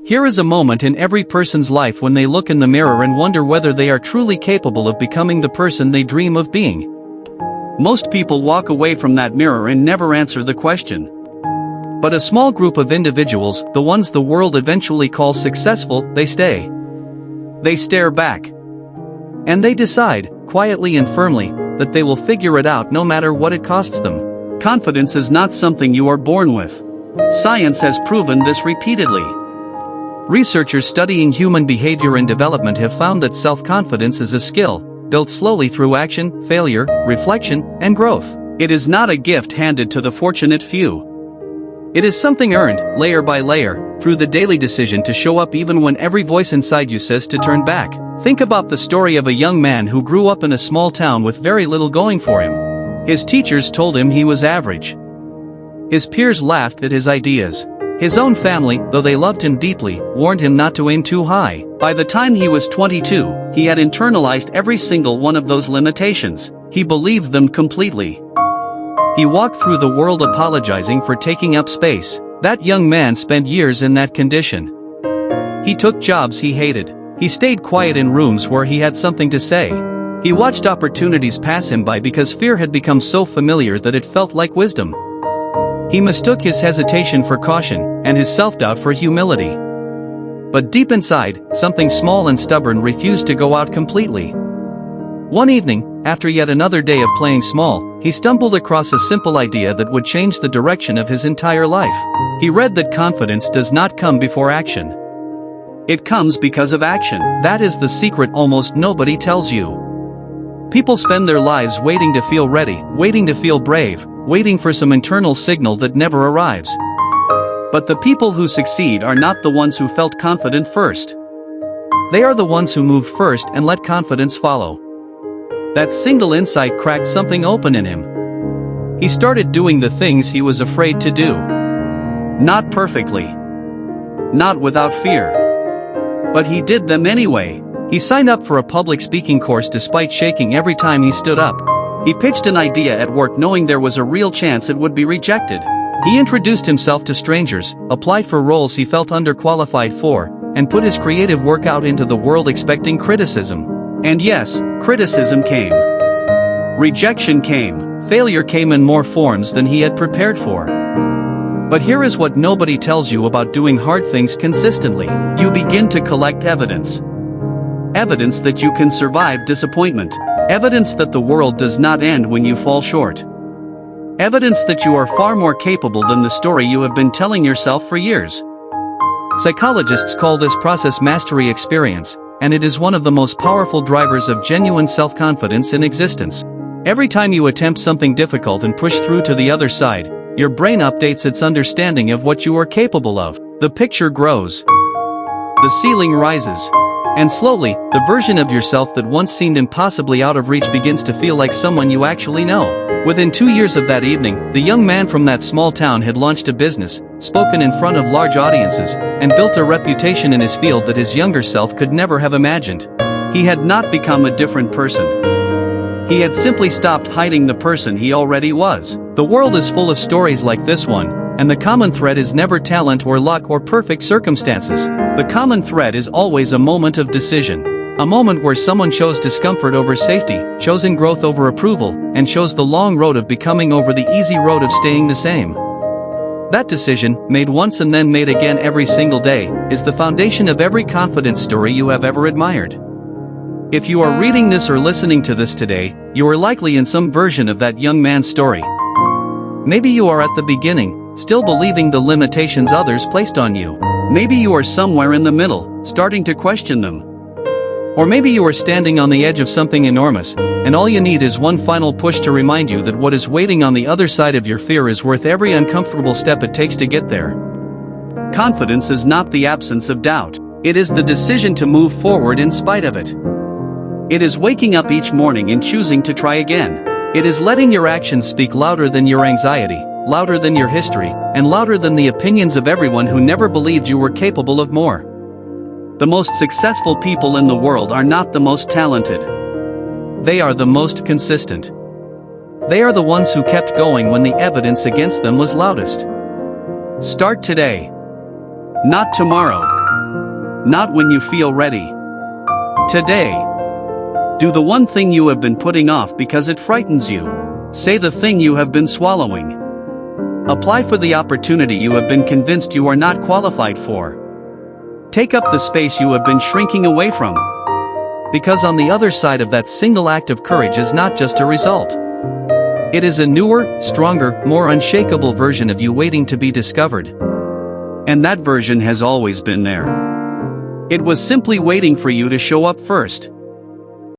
Here is a moment in every person's life when they look in the mirror and wonder whether they are truly capable of becoming the person they dream of being. Most people walk away from that mirror and never answer the question. But a small group of individuals, the ones the world eventually calls successful, they stay. They stare back. And they decide, quietly and firmly, that they will figure it out no matter what it costs them. Confidence is not something you are born with. Science has proven this repeatedly. Researchers studying human behavior and development have found that self-confidence is a skill, built slowly through action, failure, reflection, and growth. It is not a gift handed to the fortunate few. It is something earned, layer by layer, through the daily decision to show up even when every voice inside you says to turn back. Think about the story of a young man who grew up in a small town with very little going for him. His teachers told him he was average. His peers laughed at his ideas. His own family, though they loved him deeply, warned him not to aim too high. By the time he was 22, he had internalized every single one of those limitations. He believed them completely. He walked through the world apologizing for taking up space. That young man spent years in that condition. He took jobs he hated. He stayed quiet in rooms where he had something to say. He watched opportunities pass him by because fear had become so familiar that it felt like wisdom. He mistook his hesitation for caution, and his self-doubt for humility. But deep inside, something small and stubborn refused to go out completely. One evening, after yet another day of playing small, he stumbled across a simple idea that would change the direction of his entire life. He read that confidence does not come before action. It comes because of action. That is the secret almost nobody tells you. People spend their lives waiting to feel ready, waiting to feel brave, waiting for some internal signal that never arrives. But the people who succeed are not the ones who felt confident first. They are the ones who moved first and let confidence follow. That single insight cracked something open in him. He started doing the things he was afraid to do. Not perfectly. Not without fear. But he did them anyway. He signed up for a public speaking course despite shaking every time he stood up. He pitched an idea at work knowing there was a real chance it would be rejected. He introduced himself to strangers, applied for roles he felt underqualified for, and put his creative work out into the world expecting criticism. And yes, criticism came. Rejection came. Failure came in more forms than he had prepared for. But here is what nobody tells you about doing hard things consistently. You begin to collect evidence. Evidence that you can survive disappointment. Evidence that the world does not end when you fall short. Evidence that you are far more capable than the story you have been telling yourself for years. Psychologists call this process mastery experience, and it is one of the most powerful drivers of genuine self-confidence in existence. Every time you attempt something difficult and push through to the other side, your brain updates its understanding of what you are capable of. The picture grows. The ceiling rises. And slowly, the version of yourself that once seemed impossibly out of reach begins to feel like someone you actually know. Within 2 years of that evening, the young man from that small town had launched a business, spoken in front of large audiences, and built a reputation in his field that his younger self could never have imagined. He had not become a different person. He had simply stopped hiding the person he already was. The world is full of stories like this one, and the common thread is never talent or luck or perfect circumstances. The common thread is always a moment of decision. A moment where someone chose discomfort over safety, chosen growth over approval, and chose the long road of becoming over the easy road of staying the same. That decision, made once and then made again every single day, is the foundation of every confidence story you have ever admired. If you are reading this or listening to this today, you are likely in some version of that young man's story. Maybe you are at the beginning, still believing the limitations others placed on you. Maybe you are somewhere in the middle, starting to question them. Or maybe you are standing on the edge of something enormous, and all you need is one final push to remind you that what is waiting on the other side of your fear is worth every uncomfortable step it takes to get there. Confidence is not the absence of doubt. It is the decision to move forward in spite of it. It is waking up each morning and choosing to try again. It is letting your actions speak louder than your anxiety, louder than your history, and louder than the opinions of everyone who never believed you were capable of more. The most successful people in the world are not the most talented. They are the most consistent. They are the ones who kept going when the evidence against them was loudest. Start today. Not tomorrow. not when you feel ready. Today, do the one thing you have been putting off because it frightens you. Say the thing you have been swallowing. Apply for the opportunity you have been convinced you are not qualified for. Take up the space you have been shrinking away from. Because on the other side of that single act of courage is not just a result. It is a newer, stronger, more unshakable version of you waiting to be discovered. And that version has always been there. It was simply waiting for you to show up first.